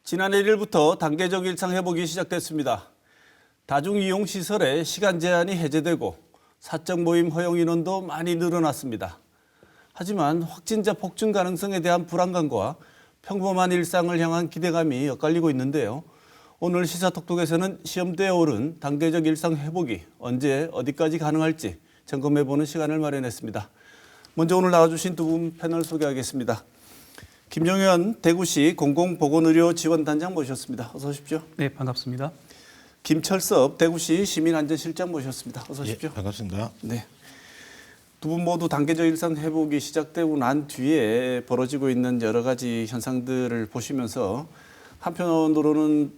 지난해 1일부터 단계적 일상 회복이 시작됐습니다. 다중이용시설의 시간 제한이 해제되고 사적 모임 허용 인원도 많이 늘어났습니다. 하지만 확진자 폭증 가능성에 대한 불안감과 평범한 일상을 향한 기대감이 엇갈리고 있는데요. 오늘 시사톡톡에서는 시험대에 오른 단계적 일상 회복이 언제 어디까지 가능할지 점검해보는 시간을 마련했습니다. 먼저 오늘 나와주신 두 분 패널 소개하겠습니다. 김정현 대구시 공공보건의료지원단장 모셨습니다. 어서 오십시오. 네, 반갑습니다. 김철섭 대구시 시민안전실장 모셨습니다. 어서 오십시오. 예, 반갑습니다. 네. 두 분 모두 단계적 일상 회복이 시작되고 난 뒤에 벌어지고 있는 여러 가지 현상들을 보시면서 한편으로는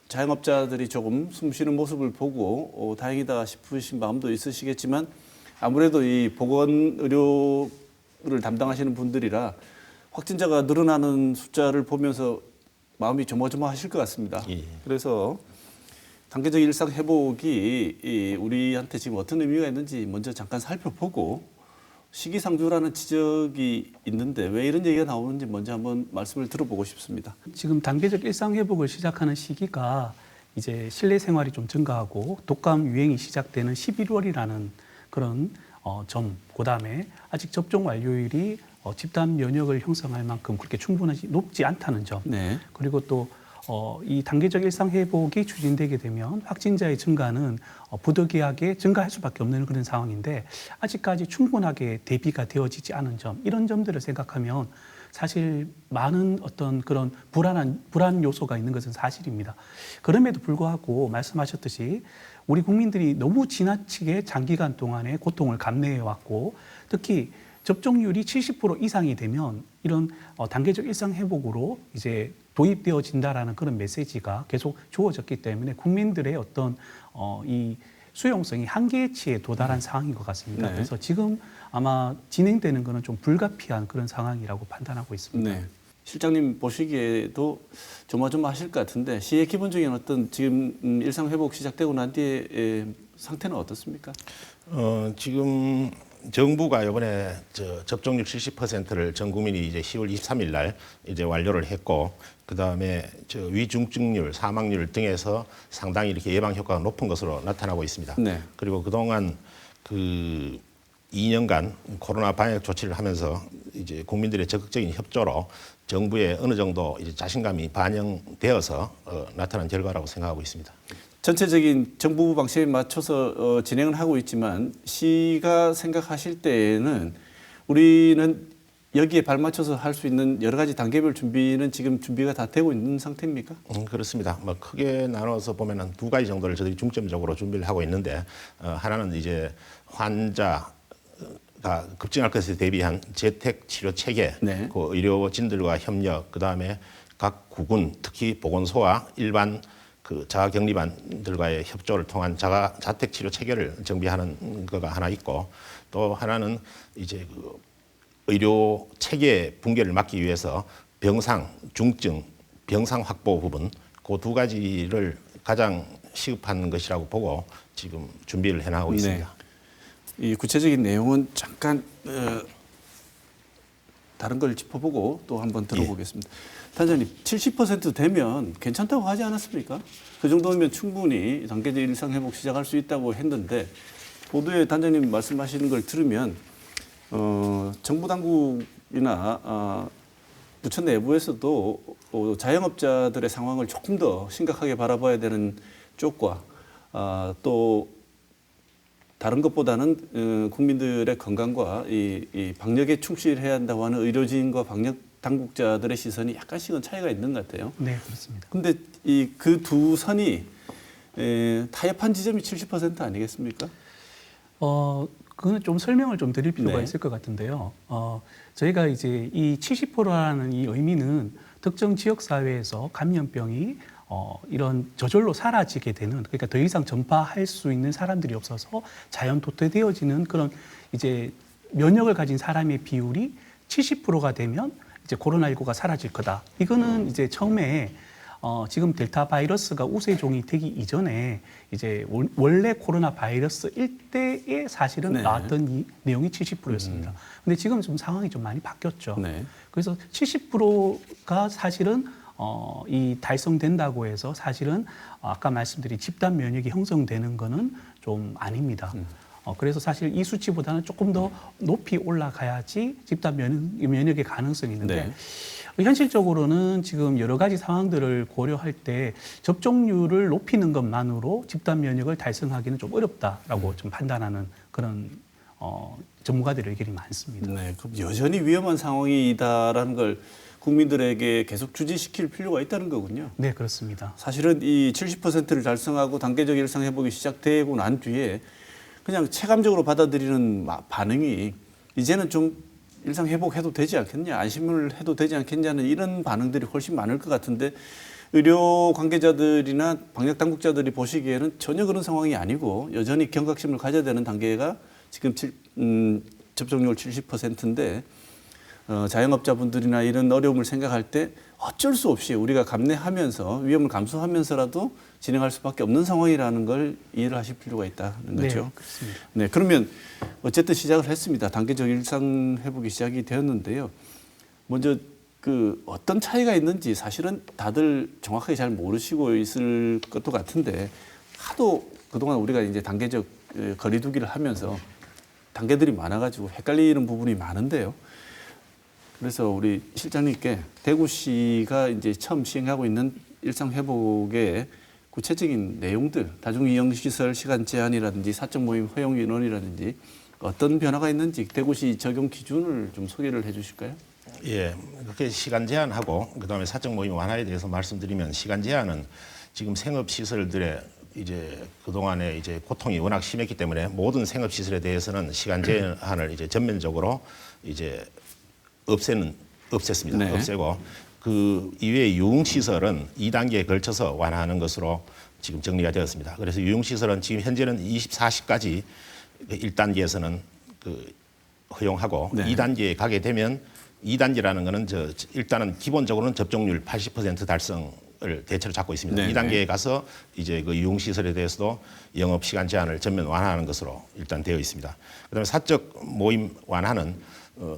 자영업자들이 조금 숨쉬는 모습을 보고 다행이다 싶으신 마음도 있으시겠지만 아무래도 이 보건의료를 담당하시는 분들이라 확진자가 늘어나는 숫자를 보면서 마음이 조마조마하실 것 같습니다. 예. 그래서 단계적 일상 회복이 우리한테 지금 어떤 의미가 있는지 먼저 잠깐 살펴보고 시기상조라는 지적이 있는데 왜 이런 얘기가 나오는지 먼저 한번 말씀을 들어보고 싶습니다. 지금 단계적 일상 회복을 시작하는 시기가 이제 실내 생활이 좀 증가하고 독감 유행이 시작되는 11월이라는 그런 점, 그다음에 아직 접종 완료율이 집단 면역을 형성할 만큼 그렇게 충분하지 높지 않다는 점. 네. 그리고 또 이 단계적 일상 회복이 추진되게 되면 확진자의 증가는 부득이하게 증가할 수밖에 없는 그런 상황인데 아직까지 충분하게 대비가 되어지지 않은 점, 이런 점들을 생각하면 사실 많은 어떤 그런 불안 요소가 있는 것은 사실입니다. 그럼에도 불구하고 말씀하셨듯이 우리 국민들이 너무 지나치게 장기간 동안에 고통을 감내해 왔고 특히 접종률이 70% 이상이 되면 이런 단계적 일상 회복으로 이제 도입되어진다라는 그런 메시지가 계속 주어졌기 때문에 국민들의 어떤 이 수용성이 한계치에 도달한 상황인 것 같습니다. 네. 그래서 지금 아마 진행되는 것은 좀 불가피한 그런 상황이라고 판단하고 있습니다. 네. 실장님 보시기에도 조마조마하실 것 같은데 시의 기본적인 어떤 지금 일상 회복 시작되고 난 뒤에 상태는 어떻습니까? 지금 정부가 이번에 접종률 70%를 전 국민이 이제 10월 23일 날 이제 완료를 했고, 그 다음에 위중증률, 사망률 등에서 상당히 이렇게 예방 효과가 높은 것으로 나타나고 있습니다. 네. 그리고 그동안 그 2년간 코로나 방역 조치를 하면서 이제 국민들의 적극적인 협조로 정부의 어느 정도 이제 자신감이 반영되어서 나타난 결과라고 생각하고 있습니다. 전체적인 정부 방침에 맞춰서 진행을 하고 있지만 시가 생각하실 때에는 우리는 여기에 발맞춰서 할 수 있는 여러 가지 단계별 준비는 지금 준비가 다 되고 있는 상태입니까? 그렇습니다. 뭐 크게 나눠서 보면은 두 가지 정도를 저희들이 중점적으로 준비를 하고 있는데 하나는 이제 환자가 급증할 것에 대비한 재택 치료 체계, 네. 그 의료진들과 협력, 그 다음에 각 구군 특히 보건소와 일반 그 자가격리반들과의 협조를 통한 자택 치료 체계를 정비하는 거가 하나 있고, 또 하나는 이제 그 의료 체계 붕괴를 막기 위해서 병상, 중증, 병상 확보 부분 그 두 가지를 가장 시급한 것이라고 보고 지금 준비를 해나가고 있습니다. 네. 이 구체적인 내용은 잠깐 다른 걸 짚어보고 또 한번 들어보겠습니다. 단장님, 70% 되면 괜찮다고 하지 않았습니까? 그 정도면 충분히 단계적 일상 회복 시작할 수 있다고 했는데 보도에 단장님 말씀하시는 걸 들으면 정부 당국이나 부처 내부에서도 자영업자들의 상황을 조금 더 심각하게 바라봐야 되는 쪽과 또 다른 것보다는 국민들의 건강과 이 방역에 충실해야 한다고 하는 의료진과 방역 당국자들의 시선이 약간씩은 차이가 있는 것 같아요. 네, 그렇습니다. 그런데 그 두 선이 타협한 지점이 70% 아니겠습니까? 그거는 좀 설명을 좀 드릴 필요가 네. 있을 것 같은데요. 저희가 이제 이 70%라는 이 의미는 특정 지역 사회에서 감염병이 이런 저절로 사라지게 되는, 그러니까 더 이상 전파할 수 있는 사람들이 없어서 자연 도태되어지는 그런 이제 면역을 가진 사람의 비율이 70%가 되면 이제 코로나19가 사라질 거다. 이거는 이제 처음에 지금 델타 바이러스가 우세종이 되기 이전에 이제 원래 코로나 바이러스일 때에 사실은 네. 나왔던 이 내용이 70%였습니다. 근데 지금 좀 상황이 좀 많이 바뀌었죠. 네. 그래서 70%가 사실은 이 달성된다고 해서 사실은 아까 말씀드린 집단 면역이 형성되는 거는 좀 아닙니다. 그래서 사실 이 수치보다는 조금 더 높이 올라가야지 집단 면역의 가능성이 있는데 현실적으로는 지금 여러 가지 상황들을 고려할 때 접종률을 높이는 것만으로 집단 면역을 달성하기는 좀 어렵다라고 좀 판단하는 그런 전문가들의 의견이 많습니다. 네, 그럼 여전히 위험한 상황이다라는 걸 국민들에게 계속 주지시킬 필요가 있다는 거군요. 네, 그렇습니다. 사실은 이 70%를 달성하고 단계적 일상 회복이 시작되고 난 뒤에 그냥 체감적으로 받아들이는 반응이 이제는 좀 일상 회복해도 되지 않겠냐, 안심을 해도 되지 않겠냐는 이런 반응들이 훨씬 많을 것 같은데 의료 관계자들이나 방역 당국자들이 보시기에는 전혀 그런 상황이 아니고 여전히 경각심을 가져야 되는 단계가 지금 접종률 70%인데 자영업자분들이나 이런 어려움을 생각할 때 어쩔 수 없이 우리가 감내하면서 위험을 감수하면서라도 진행할 수밖에 없는 상황이라는 걸 이해를 하실 필요가 있다는 거죠. 네, 그렇습니다. 네, 그러면 어쨌든 시작을 했습니다. 단계적 일상 회복이 시작이 되었는데요. 먼저 그 어떤 차이가 있는지 사실은 다들 정확하게 잘 모르시고 있을 것도 같은데 하도 그동안 우리가 이제 단계적 거리두기를 하면서 단계들이 많아가지고 헷갈리는 부분이 많은데요. 그래서 우리 실장님께 대구시가 이제 처음 시행하고 있는 일상 회복의 구체적인 내용들, 다중이용시설 시간 제한이라든지 사적 모임 허용 인원이라든지 어떤 변화가 있는지 대구시 적용 기준을 좀 소개를 해 주실까요? 예, 그렇게 시간 제한하고 그다음에 사적 모임 완화에 대해서 말씀드리면 시간 제한은 지금 생업 시설들의 이제 그동안에 이제 고통이 워낙 심했기 때문에 모든 생업 시설에 대해서는 시간 제한을 이제 전면적으로 이제 없앴습니다. 네. 없애고 그 이외의 유흥시설은 2단계에 걸쳐서 완화하는 것으로 지금 정리가 되었습니다. 그래서 유흥시설은 지금 현재는 24시까지 1단계에서는 그 허용하고 네. 2단계에 가게 되면 2단계라는 거는 일단은 기본적으로는 접종률 80% 달성을 대체로 잡고 있습니다. 네. 2단계에 가서 이제 그 유흥시설에 대해서도 영업 시간 제한을 전면 완화하는 것으로 일단 되어 있습니다. 그다음에 사적 모임 완화는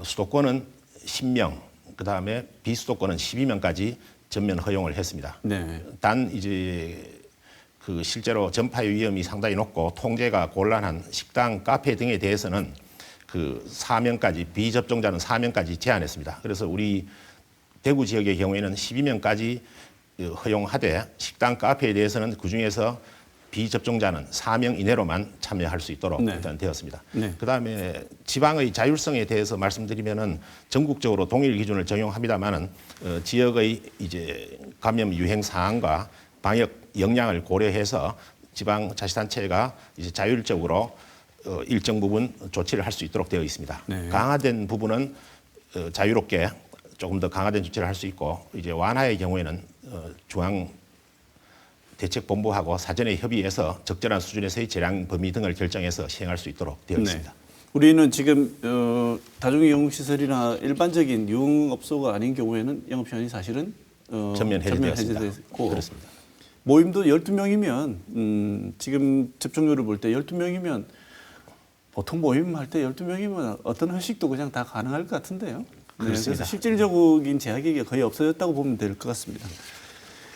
수도권은 10명, 그다음에 비수도권은 12명까지 전면 허용을 했습니다. 네. 단 이제 그 실제로 전파의 위험이 상당히 높고 통제가 곤란한 식당, 카페 등에 대해서는 그 4명까지 비접종자는 4명까지 제한했습니다. 그래서 우리 대구 지역의 경우에는 12명까지 허용하되 식당, 카페에 대해서는 그 중에서 비접종자는 4명 이내로만 참여할 수 있도록 네. 일단 되었습니다. 네. 그다음에 지방의 자율성에 대해서 말씀드리면은 전국적으로 동일 기준을 적용합니다만은 지역의 이제 감염 유행 사항과 방역 역량을 고려해서 지방 자치단체가 이제 자율적으로 일정 부분 조치를 할 수 있도록 되어 있습니다. 네. 강화된 부분은 자유롭게 조금 더 강화된 조치를 할 수 있고 이제 완화의 경우에는 중앙 대책본부하고 사전에 협의해서 적절한 수준에서의 재량 범위 등을 결정해서 시행할 수 있도록 되어 있습니다. 네. 우리는 지금 다중이용시설이나 일반적인 유흥업소가 아닌 경우에는 영업시간이 사실은 전면 해제되었습니다. 해제됐고 그렇습니다. 모임도 12명이면 지금 접종률을 볼 때 12명이면 보통 모임 할 때 12명이면 어떤 회식도 그냥 다 가능할 것 같은데요. 네, 그렇습니다. 그래서 실질적인 제약이 거의 없어졌다고 보면 될 것 같습니다.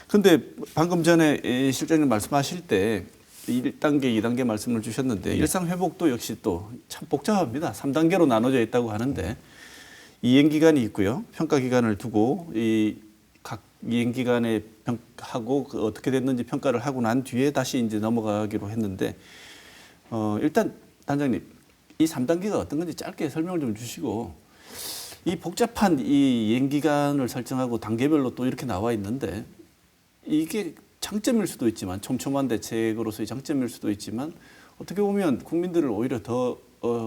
근데 방금 전에 실장님 말씀하실 때 1단계, 2단계 말씀을 주셨는데 일상 회복도 역시 또 참 복잡합니다. 3단계로 나눠져 있다고 하는데 이행 기간이 있고요. 평가 기간을 두고 이 각 이행 기간에 하고 어떻게 됐는지 평가를 하고 난 뒤에 다시 이제 넘어가기로 했는데 일단 단장님 이 3단계가 어떤 건지 짧게 설명을 좀 주시고 이 복잡한 이 이행 기간을 설정하고 단계별로 또 이렇게 나와 있는데 이게 장점일 수도 있지만 촘촘한 대책으로서의 장점일 수도 있지만 어떻게 보면 국민들을 오히려 더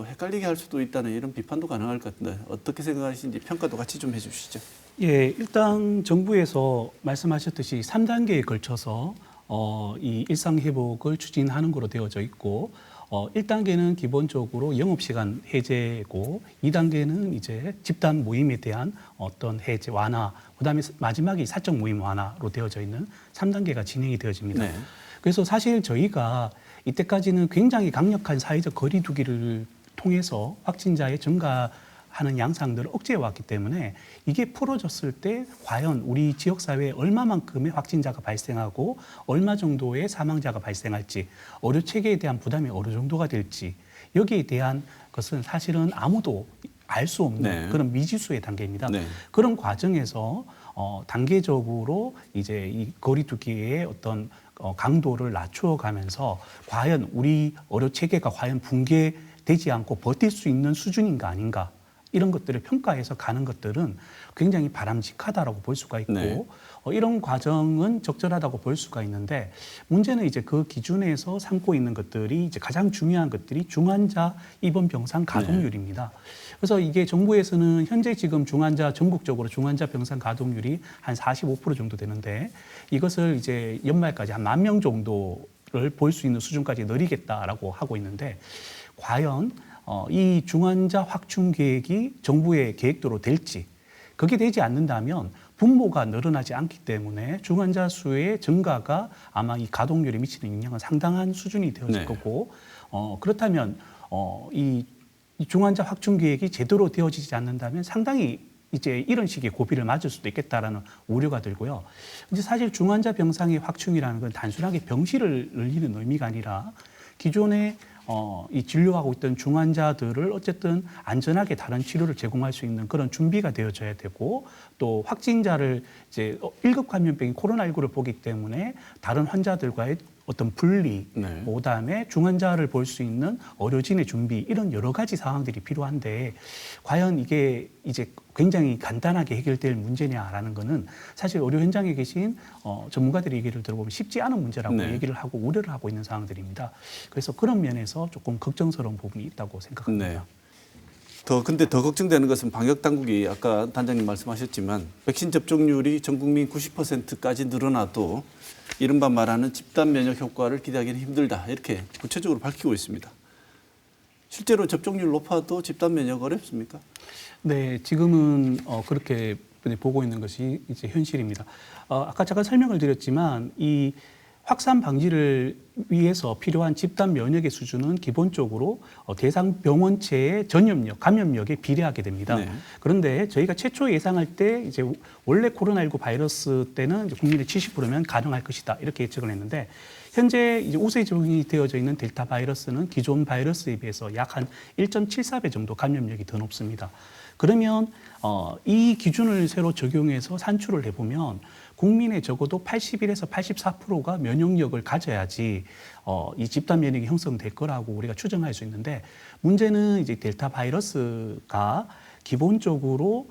헷갈리게 할 수도 있다는 이런 비판도 가능할 것 같은데 어떻게 생각하시는지 평가도 같이 좀 해주시죠. 예, 일단 정부에서 말씀하셨듯이 3단계에 걸쳐서 이 일상 회복을 추진하는 거로 되어져 있고 1단계는 기본적으로 영업시간 해제고 2단계는 이제 집단 모임에 대한 어떤 해제 완화, 그다음에 마지막이 사적 모임 완화로 되어져 있는 3단계가 진행이 되어집니다. 네. 그래서 사실 저희가 이때까지는 굉장히 강력한 사회적 거리 두기를 통해서 확진자의 증가하는 양상들을 억제해 왔기 때문에 이게 풀어졌을 때 과연 우리 지역사회에 얼마만큼의 확진자가 발생하고 얼마 정도의 사망자가 발생할지, 의료 체계에 대한 부담이 어느 정도가 될지, 여기에 대한 것은 사실은 아무도 알 수 없는 네. 그런 미지수의 단계입니다. 네. 그런 과정에서 단계적으로 이제 이 거리두기의 어떤 강도를 낮추어 가면서 과연 우리 의료 체계가 과연 붕괴되지 않고 버틸 수 있는 수준인가 아닌가, 이런 것들을 평가해서 가는 것들은 굉장히 바람직하다라고 볼 수가 있고, 네. 이런 과정은 적절하다고 볼 수가 있는데, 문제는 이제 그 기준에서 삼고 있는 것들이 이제 가장 중요한 것들이 중환자 입원 병상 가동률입니다. 그래서 이게 정부에서는 현재 지금 전국적으로 중환자 병상 가동률이 한 45% 정도 되는데, 이것을 이제 연말까지 한 10,000명 정도를 볼 수 있는 수준까지 늘리겠다라고 하고 있는데, 과연 이 중환자 확충 계획이 정부의 계획대로 될지, 그게 되지 않는다면 분모가 늘어나지 않기 때문에 중환자 수의 증가가 아마 이 가동률에 미치는 영향은 상당한 수준이 되어질 네. 거고, 그렇다면 이 중환자 확충 계획이 제대로 되어지지 않는다면 상당히 이제 이런 식의 고비를 맞을 수도 있겠다라는 우려가 들고요. 이제 사실 중환자 병상의 확충이라는 건 단순하게 병실을 늘리는 의미가 아니라 기존에 이 진료하고 있던 중환자들을 어쨌든 안전하게 다른 치료를 제공할 수 있는 그런 준비가 되어져야 되고, 또 확진자를 이제 1급 감염병인 코로나19를 보기 때문에 다른 환자들과의 어떤 분리, 네. 그다음에 중환자를 볼 수 있는 의료진의 준비, 이런 여러 가지 상황들이 필요한데, 과연 이게 이제 굉장히 간단하게 해결될 문제냐라는 거는 사실 의료 현장에 계신 전문가들의 얘기를 들어보면 쉽지 않은 문제라고 네. 얘기를 하고 우려를 하고 있는 상황들입니다. 그래서 그런 면에서 조금 걱정스러운 부분이 있다고 생각합니다. 네. 근데 더 걱정되는 것은 방역 당국이 아까 단장님 말씀하셨지만 백신 접종률이 전 국민 90%까지 늘어나도 이른바 말하는 집단 면역 효과를 기대하기는 힘들다, 이렇게 구체적으로 밝히고 있습니다. 실제로 접종률 높아도 집단 면역 어렵습니까? 네, 지금은 그렇게 보고 있는 것이 이제 현실입니다. 아까 잠깐 설명을 드렸지만 이 확산 방지를 위해서 필요한 집단 면역의 수준은 기본적으로 대상 병원체의 전염력, 감염력에 비례하게 됩니다. 네. 그런데 저희가 최초 예상할 때 이제 원래 코로나19 바이러스 때는 이제 국민의 70%면 가능할 것이다, 이렇게 예측을 했는데, 현재 이제 우세 적용이 되어져 있는 델타 바이러스는 기존 바이러스에 비해서 약 한 1.74배 정도 감염력이 더 높습니다. 그러면 이 기준을 새로 적용해서 산출을 해보면 국민의 적어도 81에서 84%가 면역력을 가져야지 이 집단 면역이 형성될 거라고 우리가 추정할 수 있는데, 문제는 이제 델타 바이러스가 기본적으로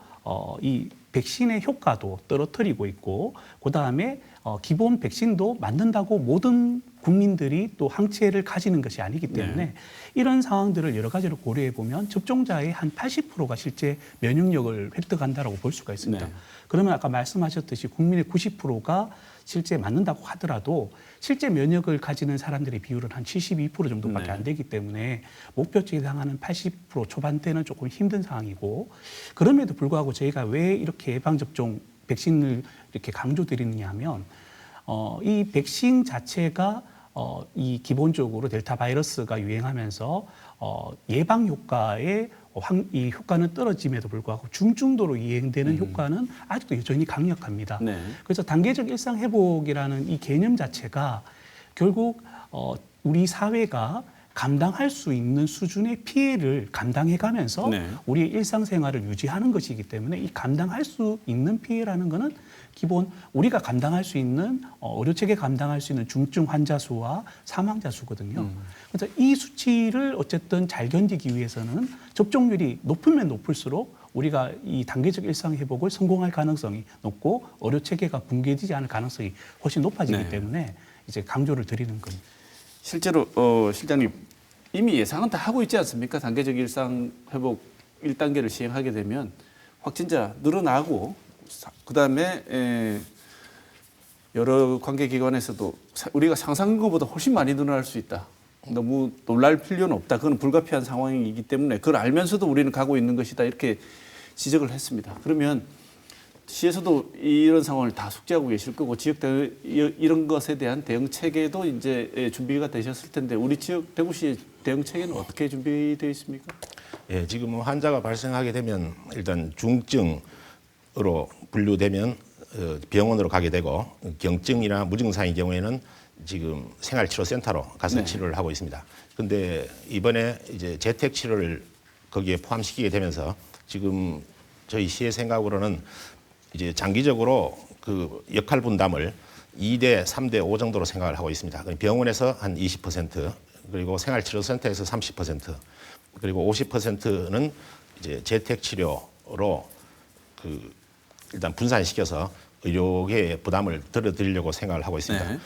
이 백신의 효과도 떨어뜨리고 있고, 그다음에 기본 백신도 맞는다고 모든 국민들이 또 항체를 가지는 것이 아니기 때문에 네. 이런 상황들을 여러 가지로 고려해 보면 접종자의 한 80%가 실제 면역력을 획득한다라고 볼 수가 있습니다. 네. 그러면 아까 말씀하셨듯이 국민의 90%가 실제 맞는다고 하더라도 실제 면역을 가지는 사람들의 비율은 한 72% 정도밖에 네. 안 되기 때문에 목표치에 해당하는 80% 초반대는 조금 힘든 상황이고, 그럼에도 불구하고 저희가 왜 이렇게 예방접종 백신을 이렇게 강조드리느냐 하면 이 백신 자체가 이 기본적으로 델타 바이러스가 유행하면서 예방 효과의 이 효과는 떨어짐에도 불구하고 중증도로 이행되는 효과는 아직도 여전히 강력합니다. 네. 그래서 단계적 일상 회복이라는 이 개념 자체가 결국 우리 사회가 감당할 수 있는 수준의 피해를 감당해 가면서 네. 우리의 일상생활을 유지하는 것이기 때문에 이 감당할 수 있는 피해라는 것은 기본 우리가 감당할 수 있는 의료체계 감당할 수 있는 중증 환자 수와 사망자 수거든요. 그래서 이 수치를 어쨌든 잘 견디기 위해서는 접종률이 높으면 높을수록 우리가 이 단계적 일상 회복을 성공할 가능성이 높고 의료체계가 붕괴되지 않을 가능성이 훨씬 높아지기 네. 때문에 이제 강조를 드리는 겁니다. 실제로 실장님 이미 예상은 다 하고 있지 않습니까? 단계적 일상 회복 1단계를 시행하게 되면 확진자 늘어나고 그다음에 여러 관계기관에서도 우리가 상상한 것보다 훨씬 많이 늘어날 수 있다, 너무 놀랄 필요는 없다. 그건 불가피한 상황이기 때문에 그걸 알면서도 우리는 가고 있는 것이다. 이렇게 지적을 했습니다. 그러면 시에서도 이런 상황을 다 숙지하고 계실 거고 지역 이런 것에 대한 대응 체계도 이제 준비가 되셨을 텐데 우리 지역 대구시 대응 체계는 어떻게 준비되어 있습니까? 예, 지금 환자가 발생하게 되면 일단 중증으로 분류되면 병원으로 가게 되고 경증이나 무증상의 경우에는 지금 생활치료센터로 가서 네. 치료를 하고 있습니다. 근데 이번에 이제 재택 치료를 거기에 포함시키게 되면서 지금 저희 시의 생각으로는 이제 장기적으로 그 역할 분담을 2대, 3대 5 정도로 생각을 하고 있습니다. 병원에서 한 20%, 그리고 생활치료센터에서 30%, 그리고 50%는 이제 재택 치료로 그 일단 분산시켜서 의료계의 부담을 덜어드리려고 생각을 하고 있습니다. 네.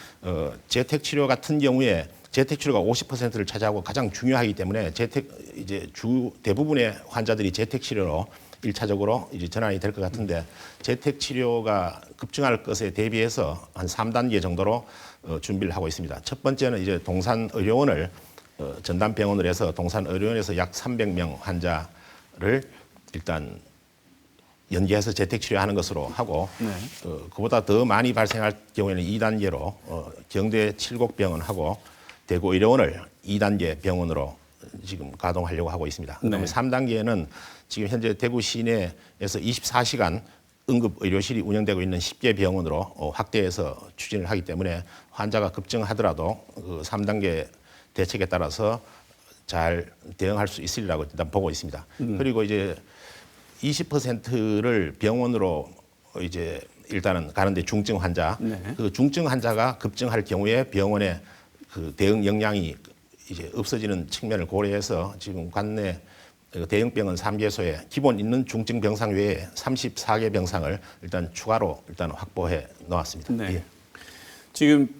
재택 치료 같은 경우에 재택 치료가 50%를 차지하고 가장 중요하기 때문에 이제 대부분의 환자들이 재택 치료로 1차적으로 이제 전환이 될 것 같은데 재택 치료가 급증할 것에 대비해서 한 3단계 정도로 준비를 하고 있습니다. 첫 번째는 이제 동산의료원을 전담병원을 해서 동산의료원에서 약 300명 환자를 일단 연계해서 재택 치료하는 것으로 하고 네. 그보다 더 많이 발생할 경우에는 2단계로 경대 7곡병원하고 대구의료원을 2단계 병원으로 지금 가동하려고 하고 있습니다. 그다음에 네. 3단계에는 지금 현재 대구 시내에서 24시간 응급의료실이 운영되고 있는 10개 병원으로 확대해서 추진을 하기 때문에 환자가 급증하더라도 그 3단계 대책에 따라서 잘 대응할 수 있으리라고 일단 보고 있습니다. 그리고 이제 20%를 병원으로 이제 일단은 가는데 중증 환자, 네. 그 중증 환자가 급증할 경우에 병원에 그 대응 역량이 이제 없어지는 측면을 고려해서 지금 관내 대형병원 3개소에 기본 있는 중증 병상 외에 34개 병상을 일단 추가로 일단 확보해 놓았습니다. 네. 예. 지금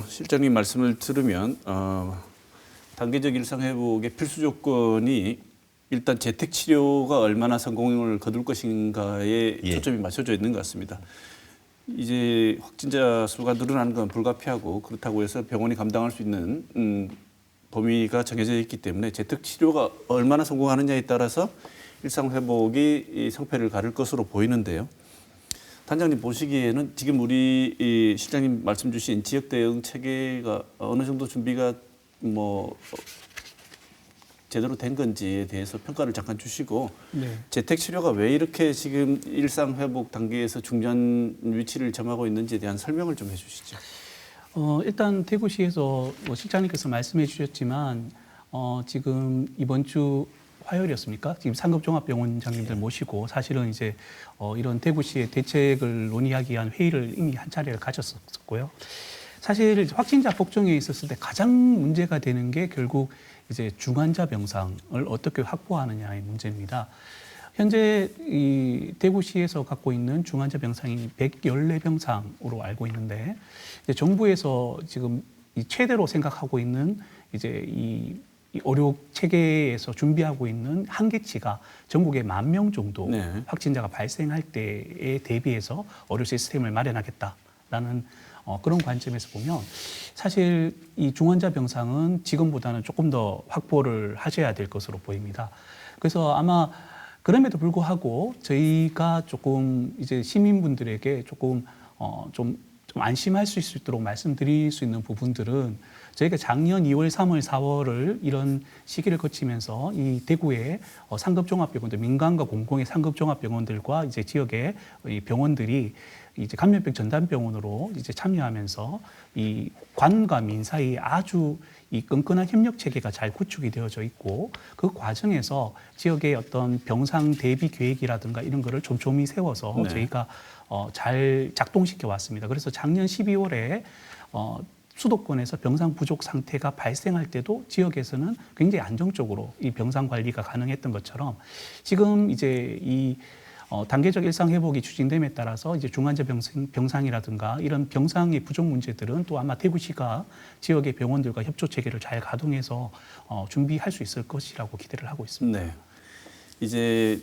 실장님 말씀을 들으면 단계적 일상 회복의 필수 조건이 일단 재택 치료가 얼마나 성공을 거둘 것인가에 예. 초점이 맞춰져 있는 것 같습니다. 이제 확진자 수가 늘어나는 건 불가피하고 그렇다고 해서 병원이 감당할 수 있는 범위가 정해져 있기 때문에 재택 치료가 얼마나 성공하느냐에 따라서 일상 회복이 성패를 가를 것으로 보이는데요. 단장님 보시기에는 지금 우리 실장님 말씀 주신 지역 대응 체계가 어느 정도 준비가 제대로 된 건지에 대해서 평가를 잠깐 주시고 네. 재택 치료가 왜 이렇게 지금 일상 회복 단계에서 중요한 위치를 점하고 있는지에 대한 설명을 좀 해주시죠. 일단 대구시에서 실장님께서 말씀해 주셨지만 지금 이번 주 화요일이었습니까? 지금 상급종합병원장님들 모시고 사실은 이제 이런 대구시의 대책을 논의하기 위한 회의를 이미 한 차례를 가졌었고요. 사실 확진자 폭증에 있었을 때 가장 문제가 되는 게 결국 이제 중환자 병상을 어떻게 확보하느냐의 문제입니다. 현재 이 대구시에서 갖고 있는 중환자 병상이 114병상으로 알고 있는데 이제 정부에서 지금 이 최대로 생각하고 있는 이제 이 의료 체계에서 준비하고 있는 한계치가 전국에 10,000명 정도 네. 확진자가 발생할 때에 대비해서 의료 시스템을 마련하겠다라는 그런 관점에서 보면 사실 이 중환자 병상은 지금보다는 조금 더 확보를 하셔야 될 것으로 보입니다. 그래서 아마 그럼에도 불구하고 저희가 조금 이제 시민분들에게 조금 좀 안심할 수 있도록 말씀드릴 수 있는 부분들은 저희가 작년 2월, 3월, 4월을 이런 시기를 거치면서 이 대구의 상급종합병원들, 민간과 공공의 상급종합병원들과 이제 지역의 이 병원들이 이제 감염병 전담병원으로 이제 참여하면서 이 관과 민 사이에 아주 이 끈끈한 협력 체계가 잘 구축이 되어져 있고 그 과정에서 지역의 어떤 병상 대비 계획이라든가 이런 거를 촘촘히 세워서 네. 저희가 잘 작동시켜 왔습니다. 그래서 작년 12월에 수도권에서 병상 부족 상태가 발생할 때도 지역에서는 굉장히 안정적으로 이 병상 관리가 가능했던 것처럼 지금 이제 이 단계적 일상 회복이 추진됨에 따라서 이제 중환자 병상이라든가 이런 병상의 부족 문제들은 또 아마 대구시가 지역의 병원들과 협조 체계를 잘 가동해서 준비할 수 있을 것이라고 기대를 하고 있습니다. 네. 이제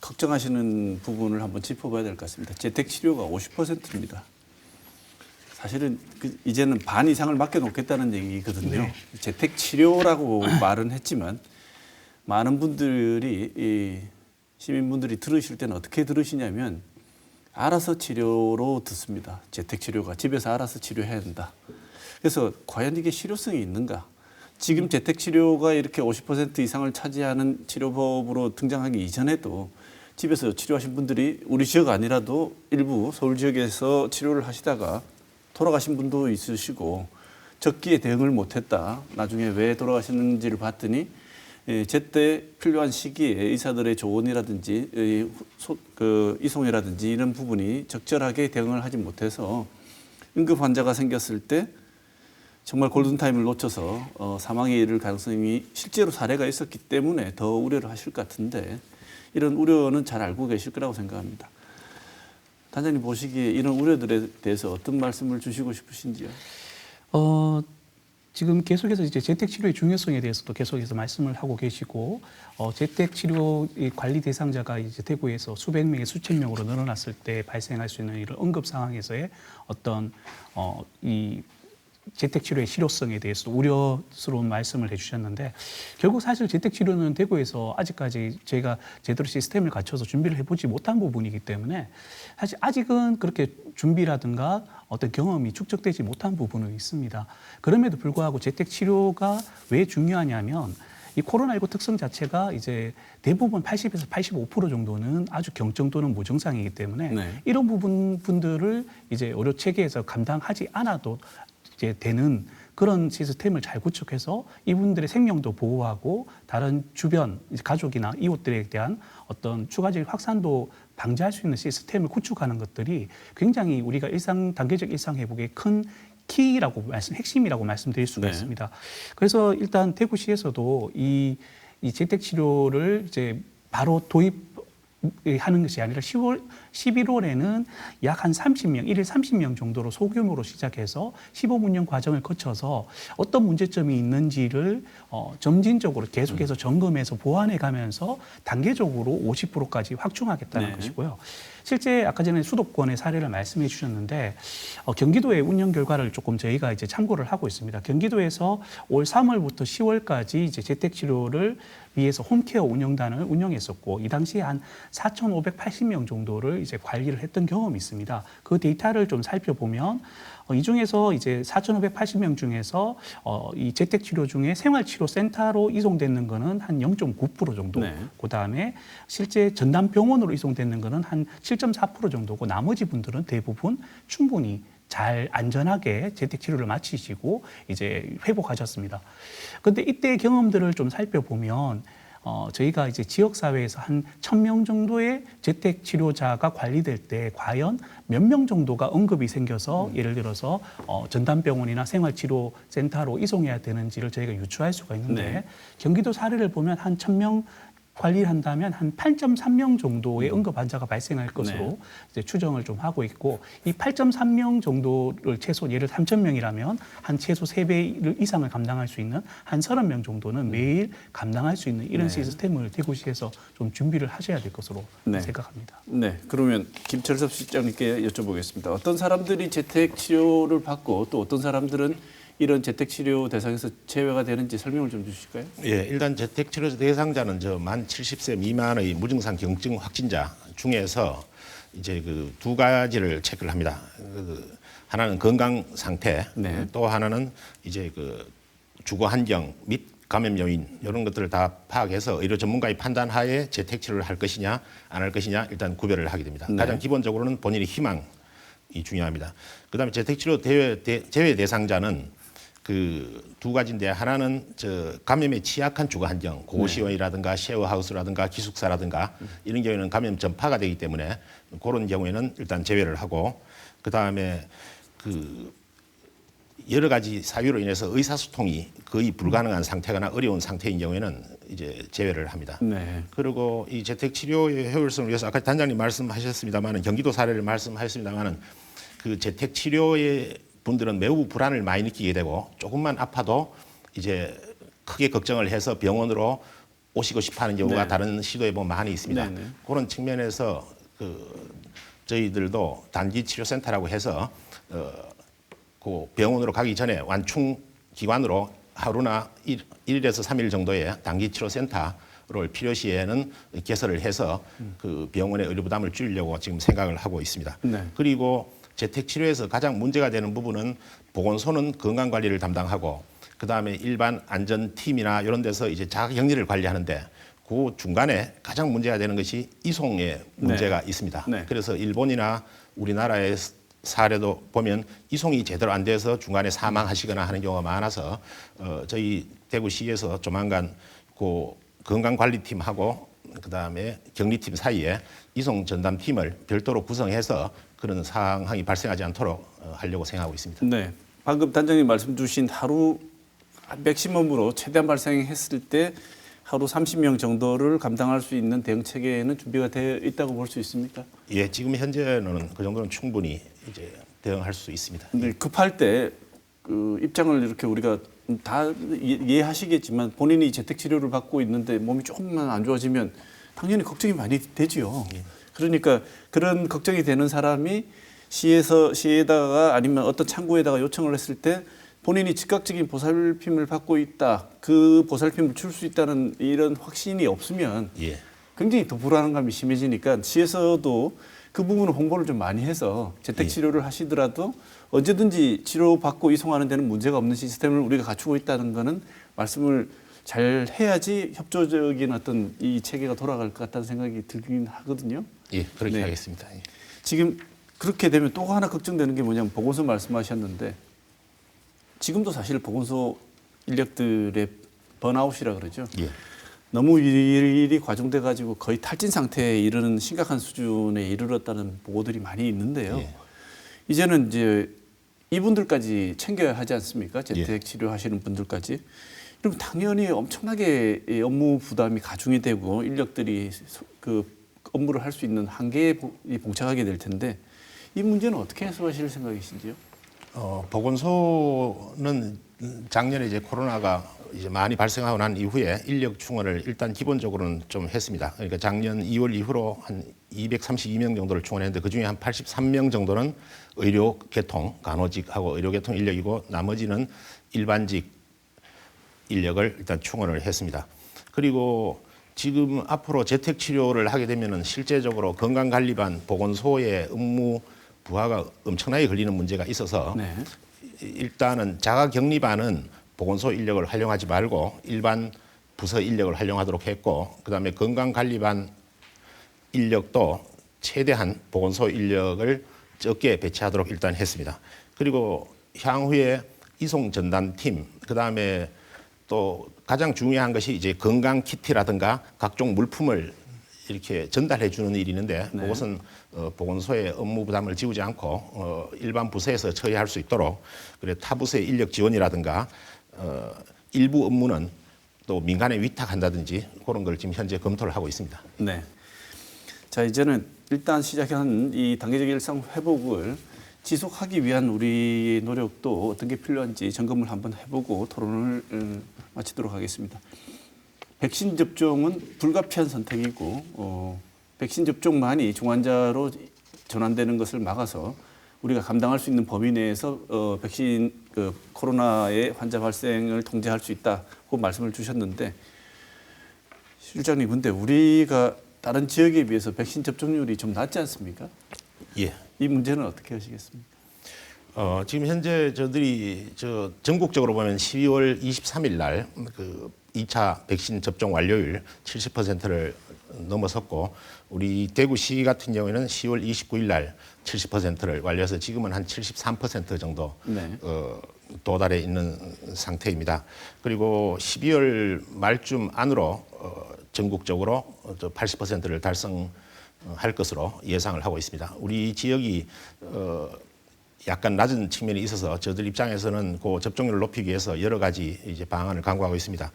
걱정하시는 부분을 한번 짚어봐야 될 것 같습니다. 재택 치료가 50%입니다. 사실은 이제는 반 이상을 맡겨놓겠다는 얘기거든요. 재택 치료라고 말은 했지만 많은 분들이 시민분들이 들으실 때는 어떻게 들으시냐면 알아서 치료로 듣습니다. 재택 치료가 집에서 알아서 치료해야 된다. 그래서 과연 이게 실효성이 있는가? 지금 재택 치료가 이렇게 50% 이상을 차지하는 치료법으로 등장하기 이전에도 집에서 치료하신 분들이 우리 지역 아니라도 일부 서울 지역에서 치료를 하시다가 돌아가신 분도 있으시고 적기에 대응을 못했다. 나중에 왜 돌아가셨는지를 봤더니 제때 필요한 시기에 의사들의 조언이라든지 이송이라든지 이런 부분이 적절하게 대응을 하지 못해서 응급 환자가 생겼을 때 정말 골든타임을 놓쳐서 사망에 이를 가능성이 실제로 사례가 있었기 때문에 더 우려를 하실 것 같은데 이런 우려는 잘 알고 계실 거라고 생각합니다. 단장님 보시기에 이런 우려들에 대해서 어떤 말씀을 주시고 싶으신지요? 지금 계속해서 이제 재택 치료의 중요성에 대해서도 계속해서 말씀을 하고 계시고 재택 치료 관리 대상자가 이제 대구에서 수백 명에 수천 명으로 늘어났을 때 발생할 수 있는 이런 응급 상황에서의 어떤 이 재택 치료의 실효성에 대해서 우려스러운 말씀을 해주셨는데 결국 사실 재택 치료는 대구에서 아직까지 저희가 제대로 시스템을 갖춰서 준비를 해보지 못한 부분이기 때문에 사실 아직은 그렇게 준비라든가 어떤 경험이 축적되지 못한 부분은 있습니다. 그럼에도 불구하고 재택 치료가 왜 중요하냐면 이 코로나19 특성 자체가 이제 대부분 80에서 85% 정도는 아주 경증 또는 무증상이기 때문에 네. 이런 부분들을 이제 의료 체계에서 감당하지 않아도 이제 되는 그런 시스템을 잘 구축해서 이분들의 생명도 보호하고 다른 주변 가족이나 이웃들에 대한 어떤 추가적인 확산도 방지할 수 있는 시스템을 구축하는 것들이 굉장히 우리가 단계적 일상 회복의 큰 키라고 핵심이라고 말씀드릴 수가 네. 있습니다. 그래서 일단 대구시에서도 이 재택 치료를 이제 바로 도입하는 것이 아니라 11월에는 약 한 30명, 1일 30명 정도로 소규모로 시작해서 시범 운영 과정을 거쳐서 어떤 문제점이 있는지를 점진적으로 계속해서 점검해서 보완해 가면서 단계적으로 50%까지 확충하겠다는 네. 것이고요. 실제 아까 전에 수도권의 사례를 말씀해 주셨는데 경기도의 운영 결과를 조금 저희가 이제 참고를 하고 있습니다. 경기도에서 올 3월부터 10월까지 이제 재택 치료를 위해서 홈케어 운영단을 운영했었고 이 당시에 한 4,580명 정도를 이제 관리를 했던 경험이 있습니다. 그 데이터를 좀 살펴보면 이 중에서 이제 4,580명 중에서 이 재택 치료 중에 생활치료센터로 이송되는 거는 한 0.9% 정도. 네. 그다음에 실제 전담병원으로 이송되는 거는 한 7.4% 정도고 나머지 분들은 대부분 충분히 잘 안전하게 재택 치료를 마치시고 이제 회복하셨습니다. 그런데 이때 경험들을 좀 살펴보면 저희가 이제 지역 사회에서 한 1,000명 정도의 재택 치료자가 관리될 때 과연 몇 명 정도가 응급이 생겨서 예를 들어서 전담병원이나 생활치료센터로 이송해야 되는지를 저희가 유추할 수가 있는데 네. 경기도 사례를 보면 한 1,000명 관리를 한다면 한 8.3명 정도의 응급 환자가 발생할 것으로 네. 이제 추정을 좀 하고 있고 이 8.3명 정도를 최소 예를 3,000명이라면 한 최소 3배 이상을 감당할 수 있는 한 30명 정도는 매일 감당할 수 있는 이런 네. 시스템을 대구시에서 좀 준비를 하셔야 될 것으로 네. 생각합니다. 네, 그러면 김철섭 실장님께 여쭤보겠습니다. 어떤 사람들이 재택 치료를 받고 또 어떤 사람들은 이런 재택 치료 대상에서 제외가 되는지 설명을 좀 주실까요? 예, 일단 재택 치료 대상자는 만 70세 미만의 무증상 경증 확진자 중에서 이제 그 두 가지를 체크를 합니다. 하나는 건강 상태, 네. 또 하나는 이제 그 주거 환경 및 감염 요인 이런 것들을 다 파악해서 의료 전문가의 판단하에 재택 치료를 할 것이냐 안 할 것이냐 일단 구별을 하게 됩니다. 네. 가장 기본적으로는 본인의 희망이 중요합니다. 그다음에 재택 치료 제외 대상자는 그 두 가지인데 하나는 감염에 취약한 주거 환경, 고시원이라든가 쉐어하우스라든가 기숙사라든가 이런 경우에는 감염 전파가 되기 때문에 그런 경우에는 일단 제외를 하고 그다음에 그 여러 가지 사유로 인해서 의사소통이 거의 불가능한 상태거나 어려운 상태인 경우에는 이제 제외를 합니다. 네. 그리고 이 재택 치료의 효율성을 위해서 아까 단장님 말씀하셨습니다만은 경기도 사례를 말씀하셨습니다만은 그 재택 치료의 분들은 매우 불안을 많이 느끼게 되고 조금만 아파도 이제 크게 걱정을 해서 병원으로 오시고 싶어하는 경우가 네. 다른 시도에 보면 많이 있습니다. 네네. 그런 측면에서 저희들도 단기 치료센터라고 해서 그 병원으로 가기 전에 완충 기관으로 하루나 1일에서 3일 정도의 단기 치료센터를 필요시에는 개설을 해서 그 병원의 의료 부담을 줄이려고 지금 생각을 하고 있습니다. 네. 그리고 재택 치료에서 가장 문제가 되는 부분은 보건소는 건강 관리를 담당하고 그다음에 일반 안전팀이나 이런 데서 이제 자가격리를 관리하는데 그 중간에 가장 문제가 되는 것이 이송의 문제가 있습니다. 네. 그래서 일본이나 우리나라의 사례도 보면 이송이 제대로 안 돼서 중간에 사망하시거나 하는 경우가 많아서 저희 대구시에서 조만간 그 건강관리팀하고 그다음에 격리팀 사이에 이송 전담팀을 별도로 구성해서 그런 상황이 발생하지 않도록 하려고 생각하고 있습니다. 네. 방금 단장님 말씀 주신 하루 맥시멈으로 최대한 발생했을 때 하루 30명 정도를 감당할 수 있는 대응 체계는 준비가 되어 있다고 볼 수 있습니까? 예, 지금 현재는 그 정도는 충분히 이제 대응할 수 있습니다. 근데 급할 때 그 입장을 이렇게 우리가 다 이해하시겠지만 본인이 재택 치료를 받고 있는데 몸이 조금만 안 좋아지면 당연히 걱정이 많이 되지요. 그러니까 그런 걱정이 되는 사람이 시에다가 아니면 어떤 창구에다가 요청을 했을 때 본인이 즉각적인 보살핌을 받고 있다, 그 보살핌을 줄 수 있다는 이런 확신이 없으면 예. 굉장히 더 불안감이 심해지니까 시에서도 그 부분을 홍보를 좀 많이 해서 재택 치료를 하시더라도 언제든지 치료받고 이송하는 데는 문제가 없는 시스템을 우리가 갖추고 있다는 거는 말씀을 잘 해야지 협조적인 어떤 이 체계가 돌아갈 것 같다는 생각이 들긴 하거든요. 예, 그렇게 네. 하겠습니다. 예. 지금 그렇게 되면 또 하나 걱정되는 게 뭐냐면 보건소 말씀하셨는데 지금도 사실 보건소 인력들의 번아웃이라 그러죠. 예. 너무 일이 과중돼 가지고 거의 탈진 상태에 이르는 심각한 수준에 이르렀다는 보고들이 많이 있는데요. 예. 이제는 이제 이분들까지 챙겨야 하지 않습니까? 예. 재택 치료하시는 분들까지. 그럼 당연히 엄청나게 이 업무 부담이 가중이 되고 인력들이 그 업무를 할 수 있는 한계에 봉착하게 될 텐데 이 문제는 어떻게 해소하실 생각이신지요? 보건소는 작년에 이제 코로나가 이제 많이 발생하고 난 이후에 인력 충원을 일단 기본적으로는 좀 했습니다. 그러니까 작년 2월 이후로 한 232명 정도를 충원했는데 그중에 한 83명 정도는 의료계통, 간호직하고 의료계통 인력이고 나머지는 일반직 인력을 일단 충원을 했습니다. 그리고 지금 앞으로 재택치료를 하게 되면은 실제적으로 건강관리반 보건소의 업무 부하가 엄청나게 걸리는 문제가 있어서 네. 일단은 자가격리반은 보건소 인력을 활용하지 말고 일반 부서 인력을 활용하도록 했고 그다음에 건강관리반 인력도 최대한 보건소 인력을 적게 배치하도록 일단 했습니다. 그리고 향후에 이송 전담팀 그다음에 또 가장 중요한 것이 이제 건강 키트라든가 각종 물품을 이렇게 전달해 주는 일이 있는데 네. 그것은 보건소의 업무 부담을 지우지 않고 일반 부서에서 처리할 수 있도록 그래 타 부서의 인력 지원이라든가 일부 업무는 또 민간에 위탁한다든지 그런 걸 지금 현재 검토를 하고 있습니다. 네. 자, 이제는 일단 시작한 이 단계적 일상 회복을 지속하기 위한 우리 노력도 어떤 게 필요한지 점검을 한번 해보고 토론을 마치도록 하겠습니다. 백신 접종은 불가피한 선택이고 백신 접종만이 중환자로 전환되는 것을 막아서 우리가 감당할 수 있는 범위 내에서 백신 코로나의 환자 발생을 통제할 수 있다고 말씀을 주셨는데 실장님 근데 우리가 다른 지역에 비해서 백신 접종률이 좀 낮지 않습니까? 예. 이 문제는 어떻게 하시겠습니까? 지금 현재 저들이 전국적으로 보면 12월 23일 날 그 2차 백신 접종 완료율 70%를 넘어섰고 우리 대구시 같은 경우에는 10월 29일 날 70%를 완료해서 지금은 한 73% 정도 네. 도달해 있는 상태입니다. 그리고 12월 말쯤 안으로 전국적으로 80%를 달성할 것으로 예상을 하고 있습니다. 우리 지역이 약간 낮은 측면이 있어서 저들 입장에서는 그 접종률을 높이기 위해서 여러 가지 이제 방안을 강구하고 있습니다.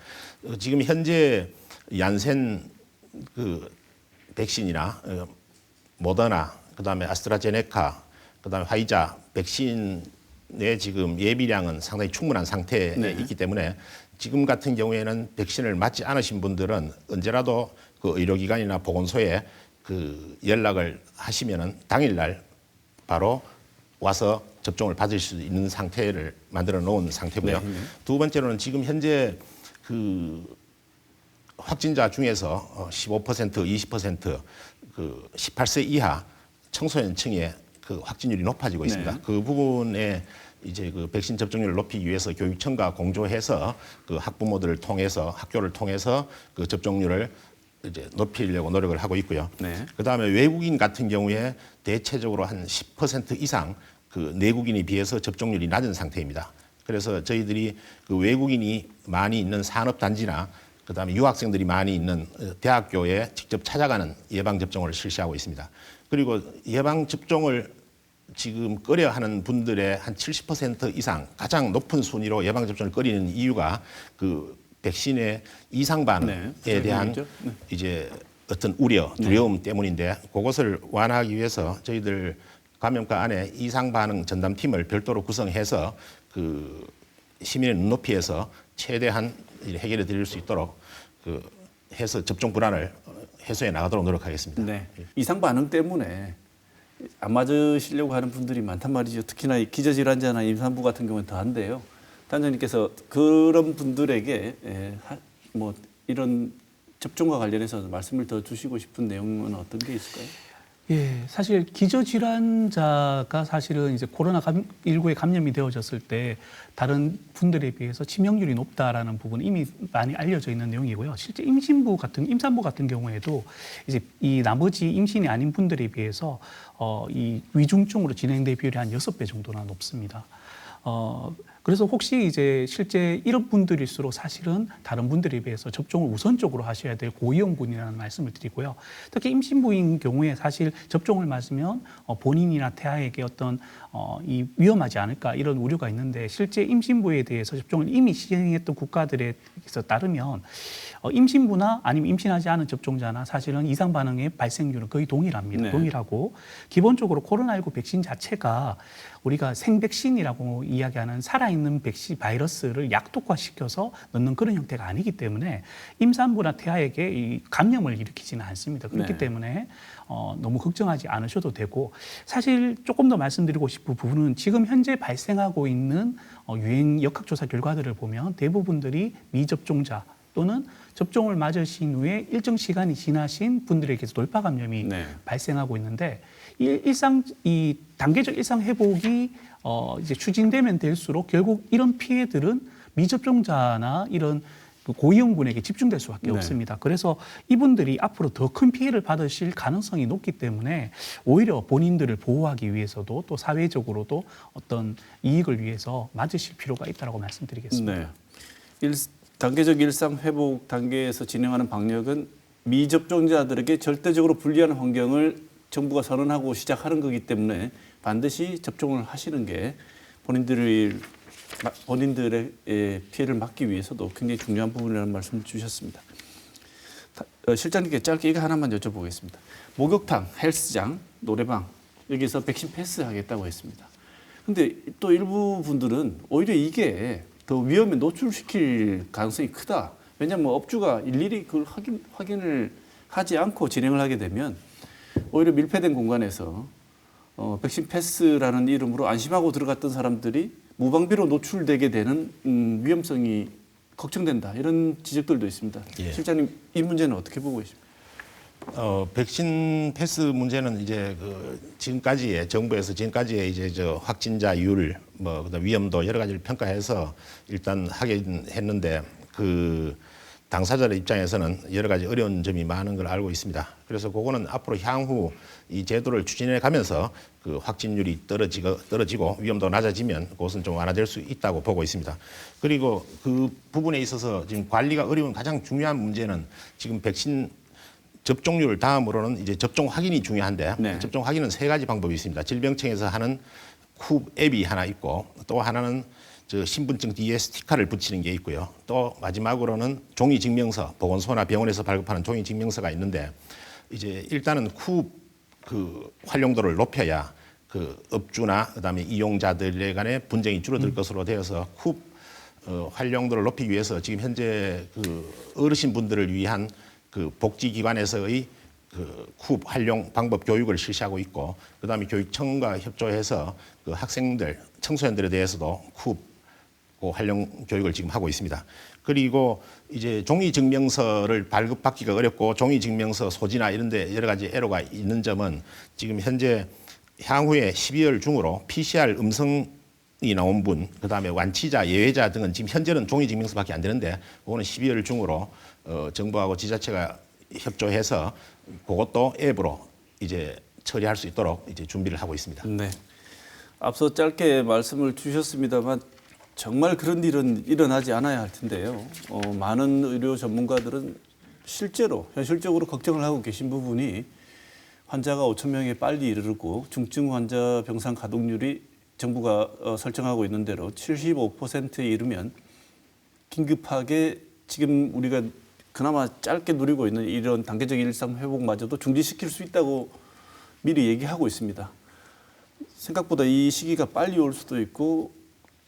지금 현재 얀센 그 백신이나 모더나 그다음에 아스트라제네카 그다음에 화이자 백신의 지금 예비량은 상당히 충분한 상태에 네. 있기 때문에 지금 같은 경우에는 백신을 맞지 않으신 분들은 언제라도 그 의료기관이나 보건소에 그 연락을 하시면은 당일날 바로 와서 접종을 받을 수 있는 상태를 만들어 놓은 상태고요. 네, 네. 두 번째로는 지금 현재 그 확진자 중에서 15%, 20%그 18세 이하 청소년층의 그 확진율이 높아지고 있습니다. 네. 그 부분에 이제 그 백신 접종률을 높이기 위해서 교육청과 공조해서 그 학부모들을 통해서 학교를 통해서 그 접종률을 이제 높이려고 노력을 하고 있고요. 네. 그다음에 외국인 같은 경우에 대체적으로 한 10% 이상 그 내국인에 비해서 접종률이 낮은 상태입니다. 그래서 저희들이 그 외국인이 많이 있는 산업단지나 그다음에 유학생들이 많이 있는 대학교에 직접 찾아가는 예방접종을 실시하고 있습니다. 그리고 예방접종을 지금 꺼려하는 분들의 한 70% 이상 가장 높은 순위로 예방접종을 꺼리는 이유가 그 백신의 이상 반응에 네, 대한 네. 이제 어떤 우려, 두려움 때문인데 그것을 완화하기 위해서 저희들 감염과 안에 이상 반응 전담팀을 별도로 구성해서 그 시민의 눈높이에서 최대한 해결해 드릴 수 있도록 그 해서 접종 불안을 해소해 나가도록 노력하겠습니다. 네. 이상 반응 때문에 안 맞으시려고 하는 분들이 많단 말이죠. 특히나 이 기저질환자나 임산부 같은 경우는 더한데요. 단장님께서 그런 분들에게 뭐 이런 접종과 관련해서 말씀을 더 주시고 싶은 내용은 어떤 게 있을까요? 예, 사실 기저질환자가 사실은 이제 코로나19에 감염이 되어졌을 때 다른 분들에 비해서 치명률이 높다라는 부분은 이미 많이 알려져 있는 내용이고요. 실제 임산부 같은 경우에도 이제 이 나머지 임신이 아닌 분들에 비해서 이 위중증으로 진행될 비율이 한 6배 정도나 높습니다. 그래서 혹시 이제 실제 이런 분들일수록 사실은 다른 분들에 비해서 접종을 우선적으로 하셔야 될 고위험군이라는 말씀을 드리고요. 특히 임신부인 경우에 사실 접종을 맞으면 본인이나 태아에게 어떤 이 위험하지 않을까 이런 우려가 있는데 실제 임신부에 대해서 접종을 이미 시행했던 국가들에서 따르면 임신부나 아니면 임신하지 않은 접종자나 사실은 이상 반응의 발생률은 거의 동일합니다. 네. 동일하고 기본적으로 코로나19 백신 자체가 우리가 생백신이라고 이야기하는 살아있는 바이러스를 약독화시켜서 넣는 그런 형태가 아니기 때문에 임산부나 태아에게 이 감염을 일으키지는 않습니다. 그렇기 네. 때문에 너무 걱정하지 않으셔도 되고 사실 조금 더 말씀드리고 싶은 부분은 지금 현재 발생하고 있는 유행 역학조사 결과들을 보면 대부분들이 미접종자 또는 접종을 맞으신 후에 일정 시간이 지나신 분들에게서 돌파 감염이 네. 발생하고 있는데 이 단계적 일상 회복이 이제 추진되면 될수록 결국 이런 피해들은 미접종자나 이런 그 고위험군에게 집중될 수밖에 네. 없습니다. 그래서 이분들이 앞으로 더 큰 피해를 받으실 가능성이 높기 때문에 오히려 본인들을 보호하기 위해서도 또 사회적으로도 어떤 이익을 위해서 맞으실 필요가 있다고 말씀드리겠습니다. 네. 단계적 일상 회복 단계에서 진행하는 방역은 미접종자들에게 절대적으로 불리한 환경을 정부가 선언하고 시작하는 거기 때문에 반드시 접종을 하시는 게 본인들의 피해를 막기 위해서도 굉장히 중요한 부분이라는 말씀을 주셨습니다. 실장님께 짧게 이거 하나만 여쭤보겠습니다. 목욕탕, 헬스장, 노래방 여기서 백신 패스 하겠다고 했습니다. 근데 또 일부 분들은 오히려 이게 더 위험에 노출시킬 가능성이 크다. 왜냐하면 업주가 일일이 그걸 확인을 하지 않고 진행을 하게 되면 오히려 밀폐된 공간에서 백신 패스라는 이름으로 안심하고 들어갔던 사람들이 무방비로 노출되게 되는 위험성이 걱정된다. 이런 지적들도 있습니다. 예. 실장님 이 문제는 어떻게 보고 계십니까? 백신 패스 문제는 이제 지금까지의 정부에서 지금까지의 이제 확진자율 그다음 위험도 여러 가지를 평가해서 일단 하긴 했는데 그 당사자들 입장에서는 여러 가지 어려운 점이 많은 걸 알고 있습니다. 그래서 그거는 앞으로 향후 이 제도를 추진해 가면서 그 확진율이 떨어지고 위험도 낮아지면 그것은 좀 완화될 수 있다고 보고 있습니다. 그리고 그 부분에 있어서 지금 관리가 어려운 가장 중요한 문제는 지금 백신 접종률 다음으로는 이제 접종 확인이 중요한데 네. 접종 확인은 3가지 방법이 있습니다. 질병청에서 하는 쿱 앱이 하나 있고 또 하나는 신분증 뒤에 스티커를 붙이는 게 있고요. 또 마지막으로는 종이 증명서, 보건소나 병원에서 발급하는 종이 증명서가 있는데 이제 일단은 쿱 그 활용도를 높여야 그 업주나 그다음에 이용자들 간의 분쟁이 줄어들 것으로 되어서 쿱 활용도를 높이기 위해서 지금 현재 그 어르신 분들을 위한 그 복지기관에서의 그 쿱 활용 방법 교육을 실시하고 있고, 그다음에 교육청과 협조해서 그 학생들, 청소년들에 대해서도 쿱 그 활용 교육을 지금 하고 있습니다. 그리고 이제 종이 증명서를 발급받기가 어렵고 종이 증명서 소지나 이런 데 여러 가지 애로가 있는 점은 지금 현재 향후에 12월 중으로 PCR 음성이 나온 분, 그다음에 완치자, 예외자 등은 지금 현재는 종이 증명서밖에 안 되는데 그거는 12월 중으로 정부하고 지자체가 협조해서 그것도 앱으로 이제 처리할 수 있도록 이제 준비를 하고 있습니다. 네. 앞서 짧게 말씀을 주셨습니다만 정말 그런 일은 일어나지 않아야 할 텐데요. 많은 의료 전문가들은 실제로 현실적으로 걱정을 하고 계신 부분이 환자가 5천 명에 빨리 이르고 중증 환자 병상 가동률이 정부가 설정하고 있는 대로 75%에 이르면 긴급하게 지금 우리가 그나마 짧게 누리고 있는 이런 단계적 일상 회복마저도 중지시킬 수 있다고 미리 얘기하고 있습니다. 생각보다 이 시기가 빨리 올 수도 있고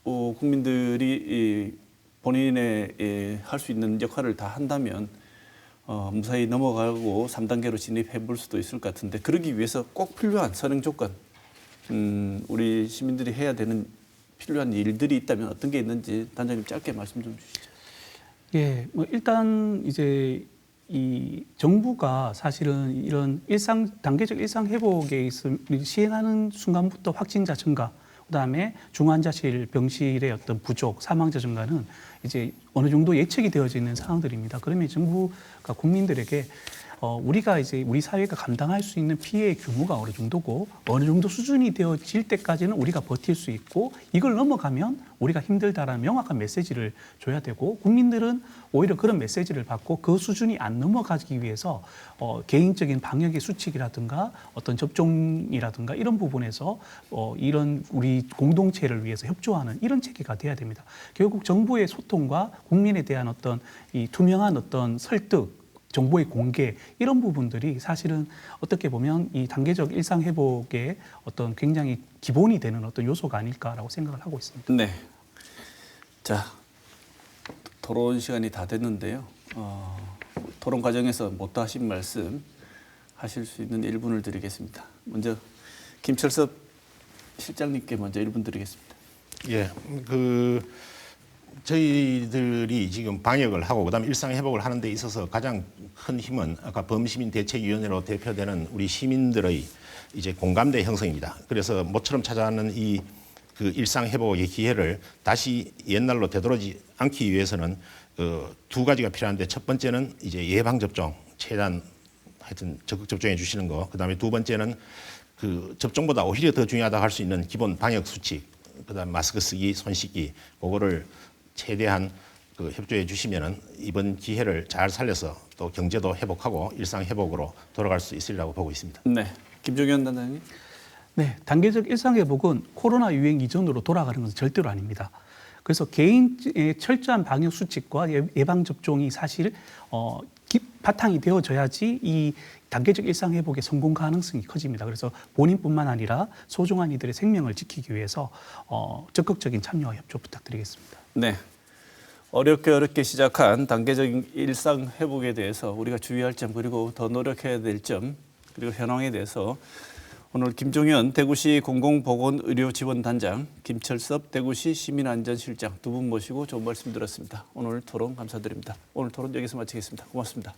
국민들이 본인의 할 수 있는 역할을 다 한다면 무사히 넘어가고 3단계로 진입해 볼 수도 있을 것 같은데 그러기 위해서 꼭 필요한 선행 조건, 우리 시민들이 해야 되는 필요한 일들이 있다면 어떤 게 있는지 단장님 짧게 말씀 좀 주시죠. 예, 뭐 일단 이제 이 정부가 사실은 이런 단계적 일상 회복에 있을 시행하는 순간부터 확진자 증가, 그다음에 중환자실 병실의 어떤 부족, 사망자 증가는 이제 어느 정도 예측이 되어져 있는 상황들입니다. 그러면 정부가 국민들에게 우리가 이제 우리 사회가 감당할 수 있는 피해의 규모가 어느 정도고 어느 정도 수준이 되어질 때까지는 우리가 버틸 수 있고 이걸 넘어가면 우리가 힘들다라는 명확한 메시지를 줘야 되고 국민들은 오히려 그런 메시지를 받고 그 수준이 안 넘어가기 위해서 개인적인 방역의 수칙이라든가 어떤 접종이라든가 이런 부분에서 이런 우리 공동체를 위해서 협조하는 이런 체계가 돼야 됩니다. 결국 정부의 소통과 국민에 대한 어떤 이 투명한 어떤 설득, 정보의 공개 이런 부분들이 사실은 어떻게 보면 이 단계적 일상 회복의 어떤 굉장히 기본이 되는 어떤 요소가 아닐까라고 생각을 하고 있습니다. 네. 자, 토론 시간이 다 됐는데요. 토론 과정에서 못 하신 말씀 하실 수 있는 1분을 드리겠습니다. 먼저 김철섭 실장님께 먼저 1분 드리겠습니다. 예, 저희들이 지금 방역을 하고 그다음에 일상 회복을 하는 데 있어서 가장 큰 힘은 아까 범시민 대책위원회로 대표되는 우리 시민들의 이제 공감대 형성입니다. 그래서 모처럼 찾아가는 이 그 일상 회복의 기회를 다시 옛날로 되돌아지 않기 위해서는 두 가지가 필요한데 첫 번째는 이제 예방 접종 최대한 하여튼 적극 접종해 주시는 거. 그다음에 두 번째는 그 접종보다 오히려 더 중요하다고 할 수 있는 기본 방역 수칙. 그다음 마스크 쓰기, 손 씻기, 그거를 최대한 협조해 주시면은 이번 기회를 잘 살려서 또 경제도 회복하고 일상 회복으로 돌아갈 수 있으리라고 보고 있습니다. 네, 김종현 단장님. 네, 단계적 일상 회복은 코로나 유행 이전으로 돌아가는 것은 절대로 아닙니다. 그래서 개인의 철저한 방역 수칙과 예방 접종이 사실 바탕이 되어져야지 이 단계적 일상 회복의 성공 가능성이 커집니다. 그래서 본인뿐만 아니라 소중한 이들의 생명을 지키기 위해서 적극적인 참여와 협조 부탁드리겠습니다. 네. 어렵게 시작한 단계적인 일상 회복에 대해서 우리가 주의할 점 그리고 더 노력해야 될 점 그리고 현황에 대해서 오늘 김종현 대구시 공공보건의료지원단장, 김철섭 대구시 시민안전실장 두 분 모시고 좋은 말씀 들었습니다. 오늘 토론 감사드립니다. 오늘 토론 여기서 마치겠습니다. 고맙습니다.